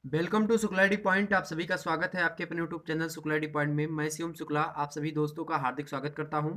Welcome to Shukla D point. आप सभी का स्वागत है आपके अपने YouTube channel Shukla D point में। मैं शिवम शुक्ला आप सभी दोस्तों का हार्दिक स्वागत करता हूं।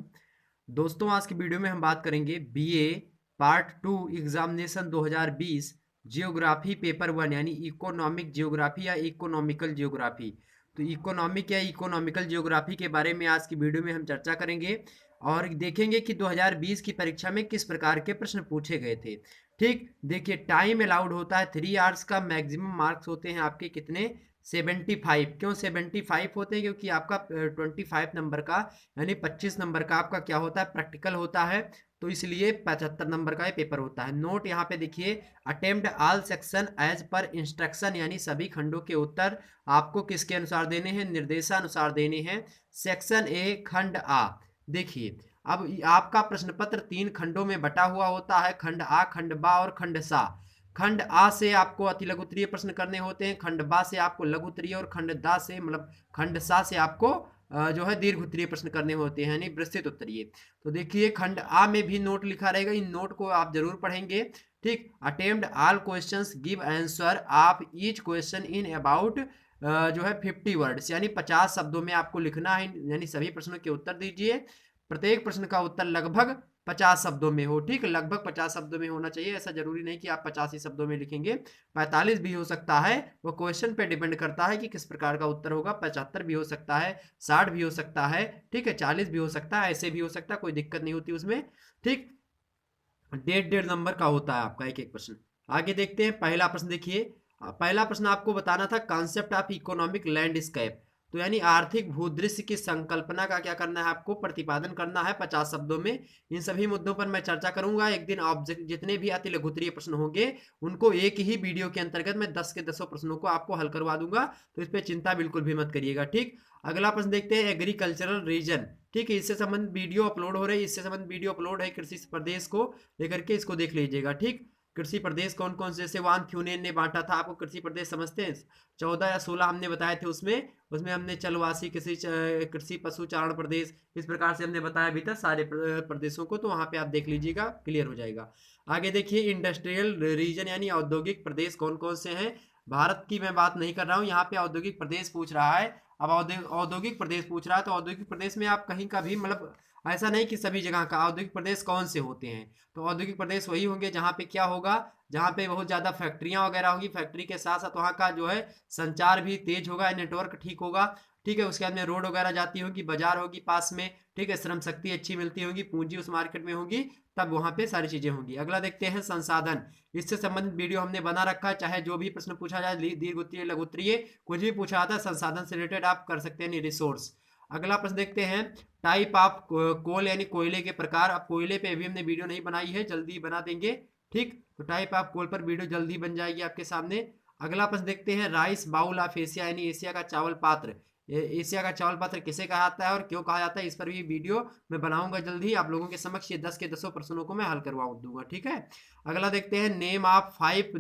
दोस्तों, आज की वीडियो में हम बात करेंगे BA part 2 examination 2020 geography paper 1 यानी इकोनॉमिक जियोग्राफी या इकोनॉमिकल जियोग्राफी। तो इकोनॉमिक या इकोनॉमिकल जियोग्राफी के बारे में आज की वीडियो में हम चर्चा करेंगे और देखेंगे कि 2020 की परीक्षा में किस प्रकार के प्रश्न पूछे गए थे। ठीक, देखिए टाइम अलाउड होता है 3 आवर्स का। मैक्सिमम मार्क्स होते हैं आपके कितने? 75। क्यों 75 होते हैं? क्योंकि आपका 25 नंबर का यानी 25 नंबर का आपका क्या होता है? प्रैक्टिकल होता है। तो इसलिए 75 नंबर का ये पेपर होता है। नोट यहाँ पे देखिए, attempt all section as per instruction यानी सभी खंडों के उत्तर आपको किसके अनुसार देने हैं? निर्देशानुसार देने हैं। सेक्शन ए खंड आ, देखिए अब आपका प्रश्न पत्र 3 खंडों में बटा हुआ होता है, खंड आ, खंड बा और खंड सा। खंड आ से आपको अति लघु उत्तरीय प्रश्न करने होते हैं, खंड बा से आपको लघु उत्तरीय और खंड दा से मतलब खंड सा से आपको जो है दीर्घ उत्तरीय प्रश्न करने होते हैं यानी विस्तृत उत्तरीय। तो देखिए खंड आ में भी नोट लिखा रहेगा, इन नोट को आप जरूर पढ़ेंगे। ठीक, attempt all questions give answer of each question in about जो है 50 वर्ड्स यानी 50 शब्दों में आपको लिखना है, यानी सभी प्रश्नों के उत्तर दीजिए। प्रत्येक प्रश्न का उत्तर लगभग 50 शब्दों में हो। ठीक, लगभग 50 शब्दों में होना चाहिए, ऐसा जरूरी नहीं कि आप 85 शब्दों में लिखेंगे। 45 भी हो सकता है, वो क्वेश्चन पे डिपेंड करता है कि किस प्रकार का उत्तर होगा। 75 भी हो सकता है, 60 भी हो सकता है, ठीक है, 40 भी हो सकता है, ऐसे भी हो सकता है, कोई दिक्कत नहीं होती उसमें। ठीक, 1.5 नंबर का होता है आपका एक एक प्रश्न। आगे देखते हैं पहला प्रश्न। देखिए पहला प्रश्न आपको बताना था कॉन्सेप्ट ऑफ इकोनॉमिक लैंडस्केप, तो यानी आर्थिक भूदृश्य की संकल्पना का क्या करना है? आपको प्रतिपादन करना है 50 शब्दों में। इन सभी मुद्दों पर मैं चर्चा करूंगा। एक दिन ऑब्जेक्ट जितने भी अति लघुत्तरीय प्रश्न होंगे उनको एक ही वीडियो के अंतर्गत मैं 10 के 10 प्रश्नों को आपको हल करवा दूंगा, तो इस पर चिंता बिल्कुल भी मत करिएगा। ठीक, अगला प्रश्न देखते हैं एग्रीकल्चरल रीजन। ठीक है, इससे संबंधित वीडियो अपलोड हो रही है, इससे संबंधित वीडियो अपलोड है कृषि प्रदेश को लेकर के, इसको देख लीजिएगा। ठीक, कृषि प्रदेश कौन कौन से, जैसे वान थ्यूनेन ने बांटा था, आपको कृषि प्रदेश समझते हैं? 14 या 16 हमने बताए थे उसमें। उसमें हमने चलवासी कृषि कृषि पशु चारण प्रदेश, इस प्रकार से हमने बताया अभी तक सारे प्रदेशों को, तो वहां पे आप देख लीजिएगा, क्लियर हो जाएगा। आगे देखिए इंडस्ट्रियल रीजन यानी औद्योगिक प्रदेश कौन कौन से हैं? भारत की मैं बात नहीं कर रहा हूँ, यहाँ पे औद्योगिक प्रदेश पूछ रहा है। अब औद्योगिक प्रदेश पूछ रहा है, तो औद्योगिक प्रदेश में आप कहीं का भी मतलब ऐसा नहीं कि सभी जगह का। औद्योगिक प्रदेश कौन से होते हैं? तो औद्योगिक प्रदेश वही होंगे जहाँ पे क्या होगा, जहाँ पे बहुत ज़्यादा फैक्ट्रियाँ वगैरह होंगी, फैक्ट्री के साथ साथ वहाँ का जो है संचार भी तेज होगा, नेटवर्क ठीक होगा। ठीक है, उसके बाद में रोड वगैरह जाती होगी, बाजार होगी पास में। ठीक है, श्रम शक्ति अच्छी मिलती होगी, पूंजी उस मार्केट में होगी, तब वहाँ पे सारी चीज़ें होंगी। अगला देखते हैं संसाधन। इससे संबंधित वीडियो हमने बना रखा है, चाहे जो भी प्रश्न पूछा जाए, दीर्घ उत्तरीय लघु उत्तरीय कुछ भी पूछा आता है, संसाधन से रिलेटेड आप कर सकते हैं, रिसोर्स। अगला प्रश्न देखते हैं टाइप ऑफ कोल यानी कोयले के प्रकार। अब कोयले पे अभी हमने वीडियो नहीं बनाई है, जल्दी बना देंगे। ठीक, तो टाइप ऑफ कोल पर वीडियो जल्दी बन जाएगी आपके सामने। अगला प्रश्न देखते हैं राइस बाउल ऑफ एशिया यानी एशिया का चावल पात्र। एशिया का चावल पात्र किसे कहा जाता है और क्यों कहा जाता है, इस पर भी वीडियो मैं बनाऊंगा जल्दी आप लोगों के समक्ष। ये 10 के 10 प्रश्नों को मैं हल करवा दूंगा। ठीक है, अगला देखते हैं नेम ऑफ 5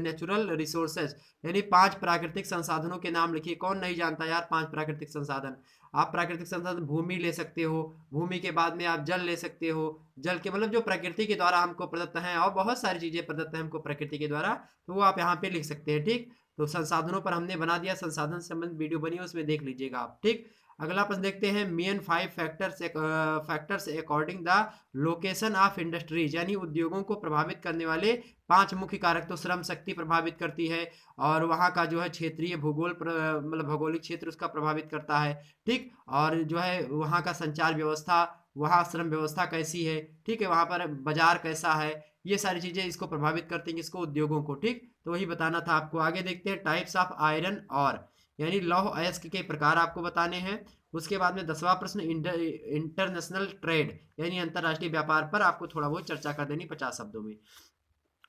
नेचुरल रिसोर्सेज यानी 5 प्राकृतिक संसाधनों के नाम लिखिए। कौन नहीं जानता यार 5 प्राकृतिक संसाधन? आप प्राकृतिक संसाधन भूमि ले सकते हो, भूमि के बाद में आप जल ले सकते हो, जल के मतलब जो प्रकृति के द्वारा हमको प्रदत्त हैं, और बहुत सारी चीजें प्रदत्त हैं हमको प्रकृति के द्वारा, तो वो आप यहाँ पे लिख सकते हैं। ठीक, तो संसाधनों पर हमने बना दिया, संसाधन से संबंधित वीडियो बनी है, उसमें देख लीजिएगा आप। ठीक, अगला प्रश्न देखते हैं main 5 factors according the location of industries यानी उद्योगों को प्रभावित करने वाले 5 मुख्य कारक। तो श्रम शक्ति प्रभावित करती है, और वहाँ का जो है क्षेत्रीय भूगोल मतलब भौगोलिक क्षेत्र उसका प्रभावित करता है। ठीक, और जो है वहाँ का संचार व्यवस्था, वहाँ श्रम व्यवस्था कैसी है, ठीक है, वहाँ पर बाजार कैसा है, ये सारी चीजें इसको प्रभावित करती हैं, इसको उद्योगों को। ठीक, तो वही बताना था आपको। आगे देखते हैं टाइप्स ऑफ आयरन और यानी लौह अयस्क के प्रकार आपको बताने हैं। उसके बाद में 10वां प्रश्न इंटरनेशनल ट्रेड यानी अंतरराष्ट्रीय व्यापार पर आपको थोड़ा बहुत चर्चा कर देनी 50 शब्दों में।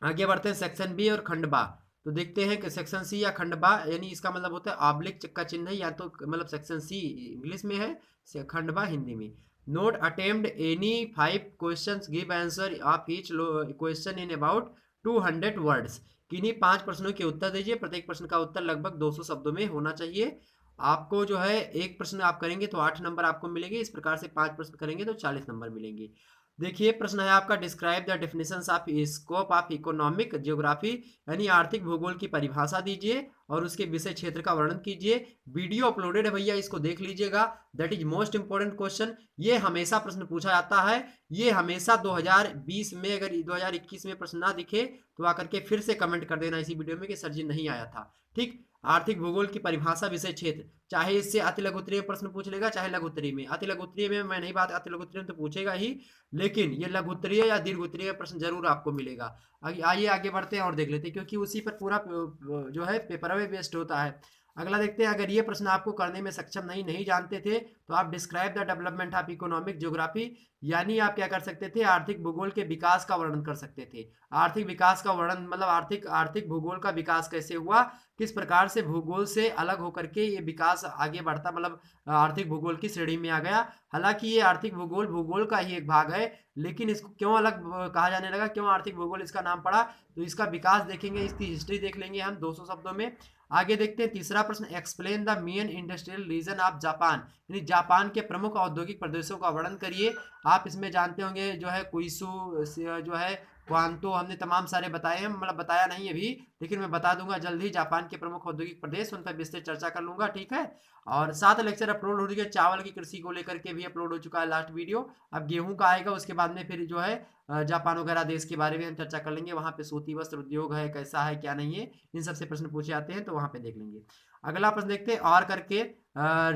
आगे बढ़ते हैं सेक्शन बी और खंड बा। तो देखते हैं कि सेक्शन सी या खंड बा यानी इसका मतलब होता है ऑब्लिक का चिन्ह है, या तो मतलब सेक्शन सी इंग्लिश में है, खंड बा हिंदी में। Note attempt any 5 questions give answer of each question in about 200 words. किन्हीं 5 प्रश्नों के उत्तर दीजिए, प्रत्येक प्रश्न का उत्तर लगभग 200 शब्दों में होना चाहिए। आपको जो है एक प्रश्न आप करेंगे तो 8 नंबर आपको मिलेंगे, इस प्रकार से 5 प्रश्न करेंगे तो 40 नंबर मिलेंगे। देखिए प्रश्न है आपका describe the definitions of scope of economic geography यानी आर्थिक भूगोल की परिभाषा दीजिए। और उसके विषय क्षेत्र का वर्णन कीजिए। वीडियो अपलोडेड है भैया, इसको देख लीजिएगा, that is most important question. ये हमेशा प्रश्न पूछा जाता है, ये हमेशा 2020 में, अगर 2021 में प्रश्न ना दिखे तो आकर के फिर से कमेंट कर देना इसी वीडियो में कि सर जी नहीं आया था। ठीक, आर्थिक भूगोल की परिभाषा विषय क्षेत्र, चाहे इससे अति लघु उत्तरीय में प्रश्न पूछ लेगा, चाहे लघु उत्तरीय में। अति लघु उत्तरीय में मैं नहीं बात, अति लघु उत्तरीय में तो पूछेगा ही, लेकिन ये लघु उत्तरीय या दीर्घ उत्तरीय प्रश्न जरूर आपको मिलेगा। आइए आगे बढ़ते हैं और देख लेते हैं, क्योंकि उसी पर पूरा जो है पेपर में बेस्ड होता है। अगला देखते हैं, अगर ये प्रश्न आपको करने में सक्षम नहीं जानते थे तो आप describe the development of economic geography, यानी आप क्या कर सकते थे, आर्थिक भूगोल के विकास का वर्णन कर सकते थे। आर्थिक विकास का वर्णन मतलब आर्थिक भूगोल का विकास कैसे हुआ, किस प्रकार से भूगोल से अलग होकर के ये विकास आगे बढ़ता, मतलब आर्थिक भूगोल की श्रेणी में आ गया। हालांकि ये आर्थिक भूगोल भूगोल का ही एक भाग है, लेकिन इसको क्यों अलग कहा जाने लगा, क्यों आर्थिक भूगोल इसका नाम पड़ा, तो इसका विकास देखेंगे, इसकी हिस्ट्री देख लेंगे हम 200 शब्दों में। आगे देखते हैं तीसरा प्रश्न, explain the main industrial region of Japan, यानी जापान के प्रमुख औद्योगिक प्रदेशों का वर्णन करिए। आप इसमें जानते होंगे जो है कुइसू, जो है क्वांतो, हमने तमाम सारे बताए हैं, मतलब बताया नहीं अभी, लेकिन मैं बता दूंगा जल्द ही। जापान के प्रमुख औद्योगिक प्रदेश, उन पर विस्तृत चर्चा कर लूंगा, ठीक है। और 7 लेक्चर अपलोड हो चुके, चावल की कृषि को लेकर के भी अपलोड हो चुका है लास्ट वीडियो। अब गेहूं का आएगा, उसके बाद में फिर जो है जापान वगैरह देश के बारे में हम चर्चा कर लेंगे। वहां पे सूती वस्त्र उद्योग है, कैसा है क्या नहीं है, इन सबसे प्रश्न पूछे जाते हैं, तो वहां पे देख लेंगे। अगला प्रश्न देखते हैं, और करके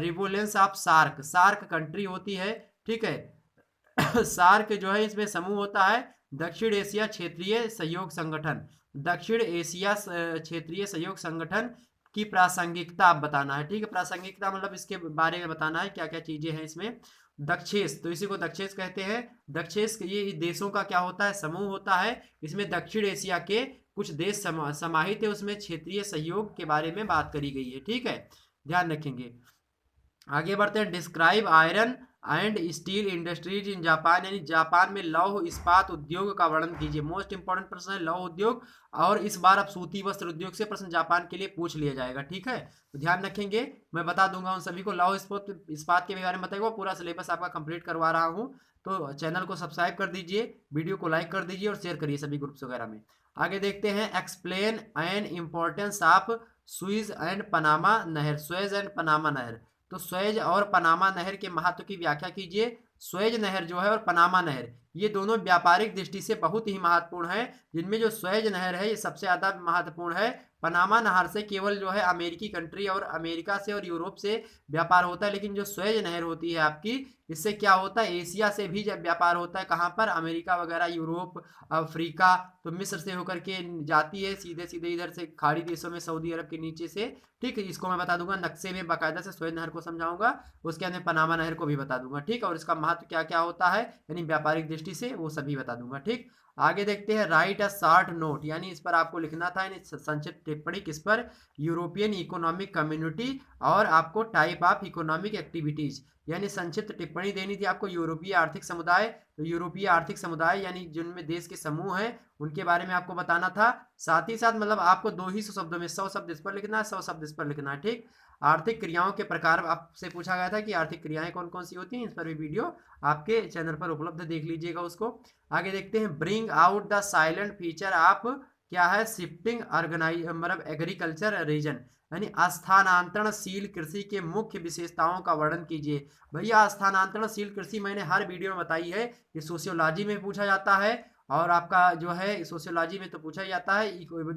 रिवोलेंस ऑफ सार्क, सार्क कंट्री होती है, ठीक है। सार्क जो है इसमें समूह होता है दक्षिण एशिया क्षेत्रीय सहयोग संगठन, दक्षिण एशिया क्षेत्रीय सहयोग संगठन की प्रासंगिकता आप बताना है, ठीक है। प्रासंगिकता मतलब इसके बारे में बताना है क्या क्या चीजें हैं इसमें। दक्षेश, तो इसी को दक्षेश कहते हैं। दक्षेश ये देशों का क्या होता है, समूह होता है। इसमें दक्षिण एशिया के कुछ देश समाहित है, उसमें क्षेत्रीय सहयोग के बारे में बात करी गई है, ठीक है, ध्यान रखेंगे। आगे बढ़ते हैं, describe iron and steel industries in Japan, यानी जापान में लौह इस्पात उद्योग का वर्णन कीजिए। मोस्ट इंपॉर्टेंट प्रश्न है लौह उद्योग, और इस बार अब सूती वस्त्र उद्योग से प्रश्न जापान के लिए पूछ लिया जाएगा, ठीक है, तो ध्यान रखेंगे। मैं बता दूंगा उन सभी को, लौह इस्पात के बारे में बताएगा, पूरा सिलेबस आपका कंप्लीट करवा रहा हूँ, तो चैनल को सब्सक्राइब कर दीजिए, वीडियो को लाइक कर दीजिए और शेयर करिए सभी ग्रुप्स वगैरह में। आगे देखते हैं, explain N importance of Swiss and Panama नहर, सुएज एंड पनामा नहर, तो सुएज और पनामा नहर के महत्व की व्याख्या कीजिए। सुएज नहर जो है और पनामा नहर, ये दोनों व्यापारिक दृष्टि से बहुत ही महत्वपूर्ण है, जिनमें जो सुएज नहर है ये सबसे ज्यादा महत्वपूर्ण है। पनामा नहर से केवल जो है अमेरिकी कंट्री और अमेरिका से और यूरोप से व्यापार होता है, लेकिन जो सुएज नहर होती है आपकी, इससे क्या होता है, एशिया से भी जब व्यापार होता है, कहाँ पर, अमेरिका वगैरह, यूरोप, अफ्रीका, तो मिस्र से होकर के जाती है सीधे सीधे इधर से खाड़ी देशों में, सऊदी अरब के नीचे से, ठीक है। इसको मैं बता दूंगा नक्शे में बाकायदा से, सुएज नहर को समझाऊंगा, उसके अंदर पनामा नहर को भी बता दूंगा, ठीक, और इसका महत्व क्या क्या होता है, यानी व्यापारिक दृष्टि से, वो सभी बता दूंगा, ठीक। आगे देखते हैं, राइट अ शॉर्ट नोट, यानी इस पर आपको लिखना था, यानी संक्षिप्त टिप्पणी किस पर, यूरोपियन इकोनॉमिक कम्युनिटी और आपको टाइप ऑफ इकोनॉमिक एक्टिविटीज, यानी संक्षिप्त टिप्पणी देनी थी आपको यूरोपीय आर्थिक समुदाय, तो यूरोपीय आर्थिक समुदाय यानी जिनमें देश के समूह हैं उनके बारे में आपको बताना था। साथ ही साथ मतलब आपको 200 शब्दों में 100 शब्द इस पर लिखना है, 100 शब्द इस पर लिखना है, ठीक। आर्थिक क्रियाओं के प्रकार आपसे पूछा गया था कि आर्थिक क्रियाएं कौन कौन सी होती हैं, इस पर भी वीडियो आपके चैनल पर उपलब्ध, देख लीजिएगा उसको। आगे देखते हैं, bring out the silent feature आप क्या है, शिफ्टिंग मतलब एग्रीकल्चर रीजन, यानी स्थानांतरणशील कृषि के मुख्य विशेषताओं का वर्णन कीजिए। भैया स्थानांतरणशील कृषि मैंने हर वीडियो में बताई है, ये सोशियोलॉजी में पूछा जाता है, और आपका जो है सोशियोलॉजी में तो पूछा ही जाता है,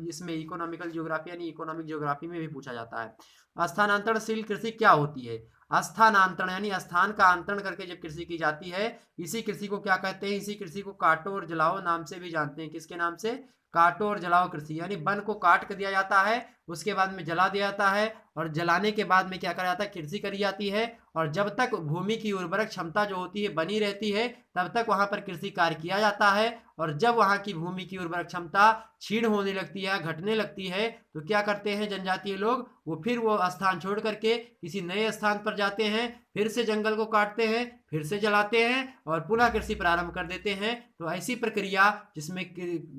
इसमें इकोनॉमिकल ज्योग्राफी यानी इकोनॉमिक ज्योग्राफी में भी पूछा जाता है। स्थानांतरणशील कृषि क्या होती है, स्थानांतरण यानी स्थान का अंतरण करके जब कृषि की जाती है, इसी कृषि को क्या कहते हैं, इसी कृषि को काटो और जलाओ नाम से भी जानते हैं। किसके नाम से, काटो और जलाओ कृषि, यानी वन को काट कर दिया जाता है, उसके बाद में जला दिया जाता है, और जलाने के बाद में क्या करा जाता है, कृषि करी जाती है, और जब तक भूमि की उर्वरक क्षमता जो होती है बनी रहती है, तब तक वहां पर कृषि कार्य किया जाता है। और जब वहां की भूमि की उर्वरक क्षमता क्षीण होने लगती है, घटने लगती है, तो क्या करते हैं जनजातीय लोग, वो फिर वो स्थान छोड़ करके किसी नए स्थान पर जाते हैं, फिर से जंगल को काटते हैं, फिर से जलाते हैं, और पुनः कृषि प्रारंभ कर देते हैं। तो ऐसी प्रक्रिया जिसमें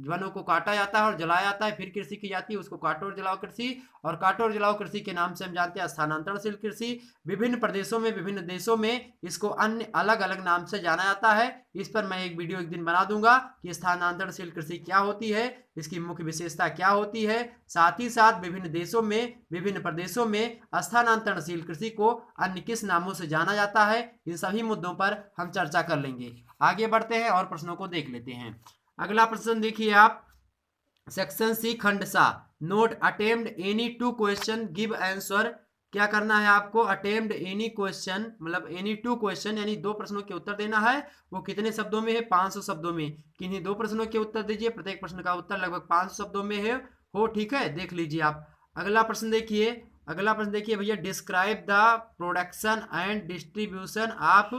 वनों को काटा जाता है और जलाया जाता है, फिर कृषि की जाती है, उसको काटो और जलाओ कृषि, और काटो और जलाओ कृषि के नाम से हम जानते हैं स्थानांतरणशील कृषि। विभिन्न प्रदेशों में, विभिन्न देशों में इसको अन्य अलग अलग नाम से जाना जाता है। इस पर मैं एक वीडियो एक दिन बना दूंगा कि स्थानांतरणशील कृषि क्या होती है, इसकी मुख्य विशेषता क्या होती है, साथ ही साथ विभिन्न देशों में, विभिन्न प्रदेशों में स्थानांतरणशील कृषि को अन्य किस नामों से जाना जाता है, इन सभी मुद्दों पर हम चर्चा कर लेंगे। आगे बढ़ते हैं और प्रश्नों को देख लेते हैं। अगला प्रश्न देखिए आप, सेक्शन सी खंड सा, note attempt any two question give answer. क्या करना है आपको, अटेम्प्ट एनी क्वेश्चन मतलब एनी टू क्वेश्चन यानी दो प्रश्नों के उत्तर देना है। वो कितने शब्दों में है, 500 शब्दों में। किन्हीं दो प्रश्नों के उत्तर दीजिए, प्रत्येक प्रश्न का उत्तर लगभग 500 शब्दों में है हो, ठीक है, देख लीजिए आप। अगला प्रश्न देखिए, अगला प्रश्न देखिए भैया, describe the production and distribution of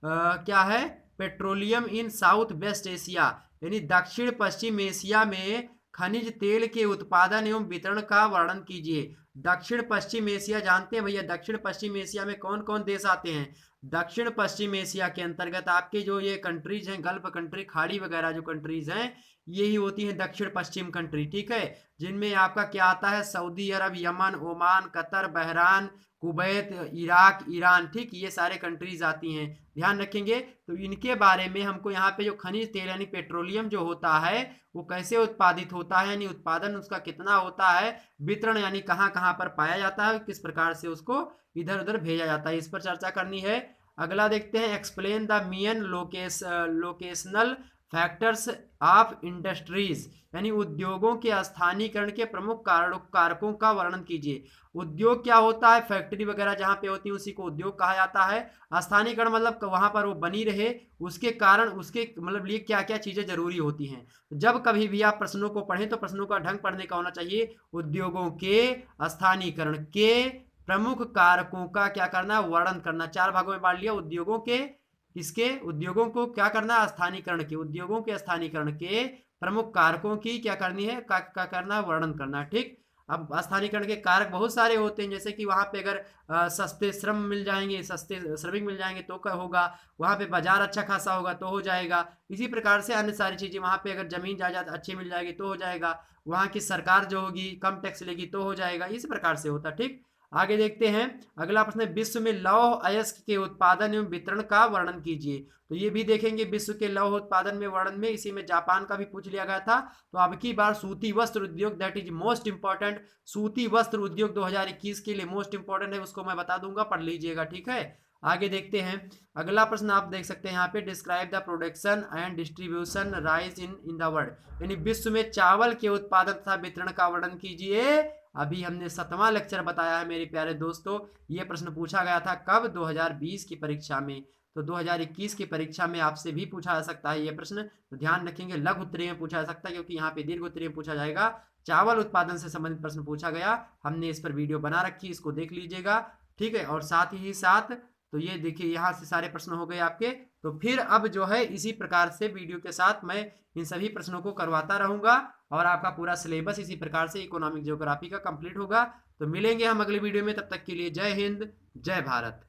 क्या है, पेट्रोलियम इन साउथ वेस्ट एशिया, यानी दक्षिण पश्चिम एशिया में खनिज तेल के उत्पादन एवं वितरण का वर्णन कीजिए। दक्षिण पश्चिम एशिया जानते हैं भैया, दक्षिण पश्चिम एशिया में कौन कौन देश आते हैं। दक्षिण पश्चिम एशिया के अंतर्गत आपके जो ये कंट्रीज हैं, गल्फ कंट्री, खाड़ी वगैरह जो कंट्रीज हैं, यही होती हैं दक्षिण पश्चिम कंट्री, ठीक है, जिनमें आपका क्या आता है, Saudi Arab, Yemen, Oman, Qatar, Bahrain, Kuwait, Iraq, Iran, ठीक, ये सारे कंट्रीज आती हैं, ध्यान रखेंगे। तो इनके बारे में हमको यहाँ पे जो खनिज तेल यानी पेट्रोलियम जो होता है वो कैसे उत्पादित होता है, यानी उत्पादन उसका कितना होता है, वितरण यानी कहाँ कहाँ पर पाया जाता है, किस प्रकार से उसको इधर उधर भेजा जाता है, इस पर चर्चा करनी है। अगला देखते हैं, explain the main locational factors of industries, यानी उद्योगों के स्थानीयकरण के प्रमुख कारकों का वर्णन कीजिए। उद्योग क्या होता है, फैक्ट्री वगैरह जहाँ पे होती है उसी को उद्योग कहा जाता है। स्थानीयकरण मतलब वहां पर वो बनी रहे, उसके कारण उसके मतलब लिए क्या क्या चीजें जरूरी होती हैं। जब कभी भी आप प्रश्नों को पढ़ें तो प्रश्नों का ढंग पढ़ने का होना चाहिए, उद्योगों के स्थानीयकरण के प्रमुख कारकों का क्या करना, वर्णन करना। 4 भागों में बांट लिया, उद्योगों के, किसके, उद्योगों को क्या करना, स्थानीयकरण के, उद्योगों के स्थानीयकरण के प्रमुख कारकों की क्या करनी है, क्या करना, वर्णन करना, ठीक। अब स्थानीयकरण के कारक बहुत सारे होते हैं, जैसे कि वहां पे अगर सस्ते श्रम मिल जाएंगे, सस्ते श्रमिक मिल जाएंगे तो क्या होगा, वहां पे बाजार अच्छा खासा होगा तो हो जाएगा। इसी प्रकार से अन्य सारी चीजें, वहां पे अगर जमीन जायदाद अच्छी मिल जाएगी तो हो जाएगा, वहां की सरकार जो होगी कम टैक्स लेगी तो हो जाएगा, इस प्रकार से होता, ठीक। आगे देखते हैं, अगला प्रश्न है, विश्व में लौह अयस्क के उत्पादन एवं वितरण का वर्णन कीजिए। तो ये भी देखेंगे, विश्व के लौह उत्पादन में वर्णन में, इसी में जापान का भी पूछ लिया गया था। तो अब की बार सूती वस्त्र उद्योग, दैट इज मोस्ट इंपॉर्टेंट, सूती वस्त्र उद्योग 2021 के लिए मोस्ट इंपॉर्टेंट है, उसको मैं बता दूंगा, पढ़ लीजिएगा, ठीक है। आगे देखते हैं, अगला प्रश्न आप देख सकते हैं यहाँ पे, describe the production and distribution rice in the world, यानी विश्व में चावल के उत्पादन तथा वितरण का वर्णन कीजिए। अभी हमने 7वां लेक्चर बताया है मेरे प्यारे दोस्तों, ये प्रश्न पूछा गया था कब, 2020 की परीक्षा में। तो 2021 की परीक्षा में आपसे भी पूछा जा सकता है ये प्रश्न, तो ध्यान रखेंगे, लघु उत्तरीय में पूछा जा सकता है, क्योंकि यहाँ पे दीर्घ उत्तरीय में पूछा जाएगा। चावल उत्पादन से संबंधित प्रश्न पूछा गया, हमने इस पर वीडियो बना रखी, इसको देख लीजिएगा, ठीक है। और साथ ही साथ तो ये देखिए, यहाँ से सारे प्रश्न हो गए आपके। तो फिर अब जो है इसी प्रकार से वीडियो के साथ मैं इन सभी प्रश्नों को करवाता रहूंगा, और आपका पूरा सिलेबस इसी प्रकार से इकोनॉमिक ज्योग्राफी का कंप्लीट होगा। तो मिलेंगे हम अगले वीडियो में, तब तक के लिए जय हिंद, जय भारत।